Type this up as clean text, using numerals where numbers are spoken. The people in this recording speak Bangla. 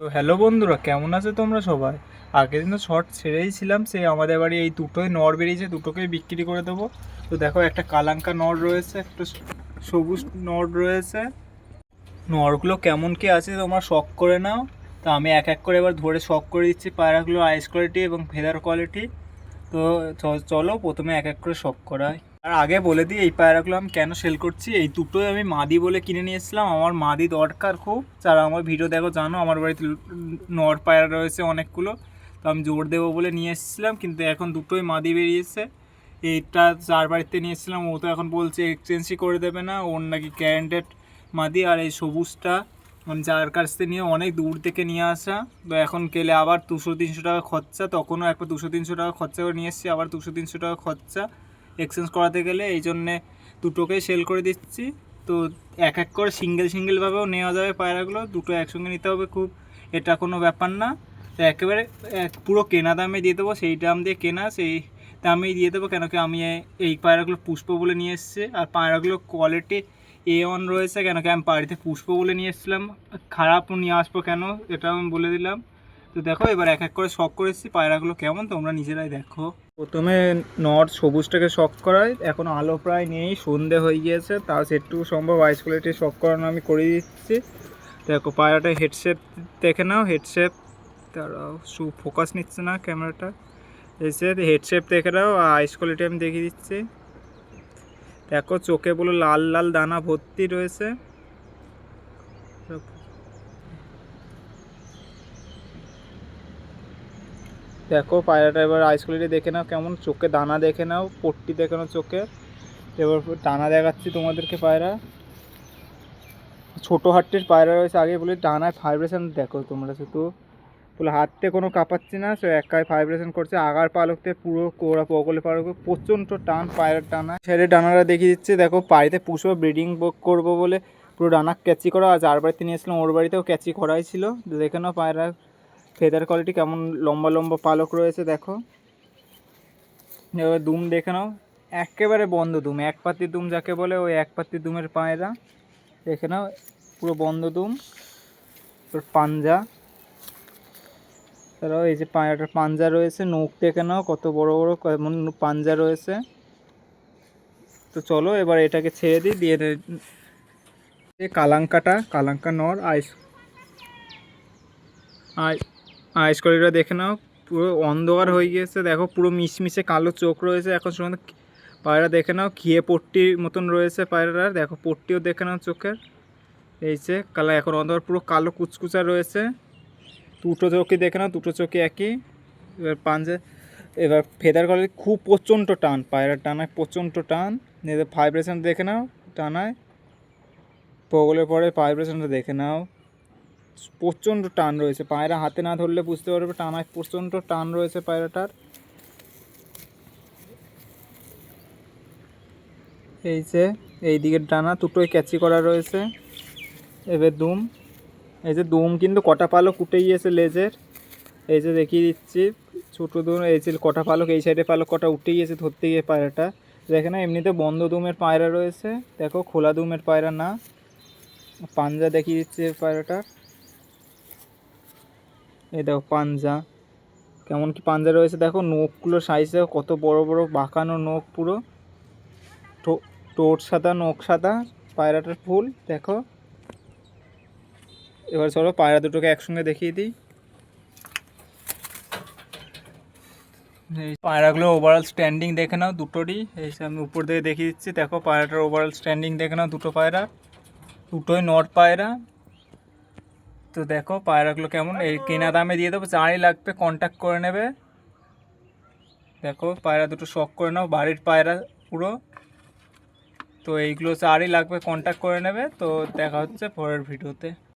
তো হ্যালো বন্ধুরা, কেমন আছো তোমরা সবাই? আগের দিন তো শর্ট ছেড়েই ছিলাম, সেই আমাদের বাড়ি এই দুটোই নর বেরিয়েছে, দুটোকেই বিক্রি করে দেবো। তো দেখো, একটা কালাঙ্কা নর রয়েছে, একটা সবুজ নর রয়েছে। নরগুলো কেমন কি আছে তোমরা শখ করে নাও। তো আমি এক এক করে এবার ধরে শখ করে দিচ্ছি পায়রাগুলো আইস কোয়ালিটি এবং ফেদার কোয়ালিটি। তো চলো প্রথমে এক এক করে শখ করাই। আর আগে বলে দিই এই পায়রাগুলো আমি কেন সেল করছি। এই দুটোই আমি মাদি বলে কিনে নিয়ে এসেছিলাম, আমার মাদি দরকার খুব। যারা আমার ভিডিও দেখো জানো আমার বাড়িতে নর পায়রা রয়েছে অনেকগুলো। তো আমি জোর দেবো বলে নিয়ে এসেছিলাম, কিন্তু এখন দুটোই মাদি বেরিয়েছে। এইটা যার বাড়িতে নিয়ে এসেছিলাম ও তো এখন বলছে এক্সচেঞ্জই করে দেবে না, ওর নাকি গ্যারান্টেড মাদি। আর এই সবুজটা আমি যার কাছ থেকে নিয়ে অনেক দূর থেকে নিয়ে আসা, তো এখন গেলে আবার 200-300 টাকা খরচা। তখনও একবার 200-300 টাকা খরচা করে নিয়ে এসেছি, আবার 200-300 টাকা খরচা এক্সচেঞ্জ করাতে গেলে। এই জন্যে দুটোকেই সেল করে দিচ্ছি। তো এক এক করে সিঙ্গেলভাবেও নেওয়া যাবে পায়রাগুলো, দুটো একসঙ্গে নিতে হবে, খুব এটা কোনো ব্যাপার না। তো একেবারে পুরো কেনা দামে দিয়ে দেবো, সেই দাম দিয়ে কেনা, সেই দামেই দিয়ে দেবো। কেন কি আমি এই পায়রাগুলো পুষ্প বলে নিয়ে এসেছি, আর পায়রাগুলো কোয়ালিটি A1 রয়েছে। কেন কি আমি বাড়িতে পুষ্প বলে নিয়ে এসেছিলাম, খারাপ নিয়ে আসবো কেন, এটা আমি বলে দিলাম। তো দেখো এবার এক এক করে শখ করে এসেছি পায়রাগুলো কেমন, তোমরা নিজেরাই দেখো। প্রথমে নর্থ সবুজটাকে শখ করাই, এখন আলো প্রায় নেই, সন্ধে হয়ে গিয়েছে, তাও সেটুকু সম্ভব আইস কোয়ালিটি শখ করানো আমি করে দিচ্ছি। দেখো পায়রাটা হেডশেপ দেখে নাও, হেডশেপ তারাও ফোকাস নিচ্ছে না ক্যামেরাটা, এসে হেডশেপ দেখে নাও, আইস কোয়ালিটি আমি দেখিয়ে দিচ্ছি। দেখো চোখে বলো লাল লাল দানা ভর্তি রয়েছে। দেখো পায়রাটা এবার আইস কোয়ালিটি দেখে নাও কেমন, চোখে দানা দেখে নাও, পট্টি দেখে নাও চোখে। এবার ডানা দেখাচ্ছি তোমাদেরকে পায়রা, ছোটো হাটটির পায়রা রয়েছে। আগে বলে ডানায় ভাইব্রেশন দেখো তোমরা, শুধু বলে হাতে কোনো কাঁপাচ্ছি না, সে একাই ভাইব্রেশন করছে। আগার পালকতে পুরো কোড়া পগলে পালক প্রচণ্ড টান পায়রার ডানা। ছেড়ে ডানাটা দেখিয়ে দিচ্ছে। দেখো বাড়িতে পুষবো, ব্রিডিং করবো বলে পুরো ডানা ক্যাচি করা। আর যার বাড়িতে নিয়েছিলাম ওর বাড়িতেও ক্যাচি করাই ছিল। দেখে নাও পায়রা ফেদার কোয়ালিটি কেমন, লম্বা লম্বা পালক রয়েছে দেখো। এবার দুম দেখে নাও, একেবারে বন্ধ দুম, এক পাত্তি দুম যাকে বলে, ওই এক পাত্তি দুমের পায়রা দেখে নাও, পুরো বন্ধ দুম। তোর পাঞ্জা, তারাও এই যে পায়রাটার পাঞ্জা রয়েছে, নখ দেখে নাও কত বড় বড় কেমন পাঞ্জা রয়েছে। তো চলো এবার এটাকে ছেড়ে দিই, দিয়ে কালাঙ্কা নর আইস আইস কোয়ালিটিটা দেখে নাও, পুরো অন্ধকার হয়ে গিয়েছে। দেখো পুরো মিশমিশে কালো চোখ রয়েছে এখন সময়। পায়রা দেখে নাও ঘিয়ে পট্টির মতন রয়েছে পায়রাটার, দেখো পট্টিও দেখে নাও চোখের। এই যে কালার এখন অন্ধকার, পুরো কালো কুচকুচা রয়েছে। দুটো চোখই দেখে নাও, দুটো চোখই একই। এবার পাঞ্জা, এবার ফেদার কোয়ালিটি খুব প্রচণ্ড টান, পায়রার টানায় প্রচণ্ড টান। ভাইব্রেশন দেখে নাও টানায়, পগলের পরে ভাইব্রেশনটা দেখে নাও, প্রচণ্ড টান রয়েছে। পায়রা হাতে না ধরলে বুঝতে পারবে, টানায় প্রচণ্ড টান রয়েছে পায়রাটার। এই যে এই দিকের ডানা দুটোই ক্যাচি করা রয়েছে। এবার দুম, এই যে দুম কিন্তু কটা পালক উঠে গিয়েছে লেজের, এই যে দেখিয়ে দিচ্ছি। ছোটো দুম, এই যে কটা পালক, এই সাইডে পালক কটা উঠে গিয়েছে ধরতে গিয়ে পায়রাটা। দেখে না এমনিতে বন্ধ দুমের পায়রা রয়েছে, দেখো খোলা দুমের পায়রা না। পাঞ্জা দেখিয়ে দিচ্ছে পায়রাটা, এই দেখো পাঞ্জা কেমন কি পাঞ্জা রয়েছে। দেখো নখগুলো সাইজ দেখো কত বড় বড় বাঁকানো নখ, পুরো ঠোঁট সাদা, নখ সাদা, পায়রাটার ফুল দেখো। এবার চলো পায়রা দুটোকে একসঙ্গে দেখিয়ে দিই। এই পায়রাগুলো ওভারঅল স্ট্যান্ডিং দেখে নাও দুটোরই, এই আমি উপর থেকে দেখিয়ে দিচ্ছি। দেখো পায়রাটার ওভারঅল স্ট্যান্ডিং দেখে নাও, দুটো পায়রা, দুটোই নর পায়রা। তো দেখো পায়রাগুলো কেমন, এই কেনা দামে দিয়ে দেবো, যারই লাগবে কন্ট্যাক্ট করে নেবে। দেখো পায়রা দুটো শখ করে নাও, বাড়ির পায়রা পুরো। তো এইগুলো যারই লাগবে কন্ট্যাক্ট করে নেবে। তো দেখা হচ্ছে পরের ভিডিওতে।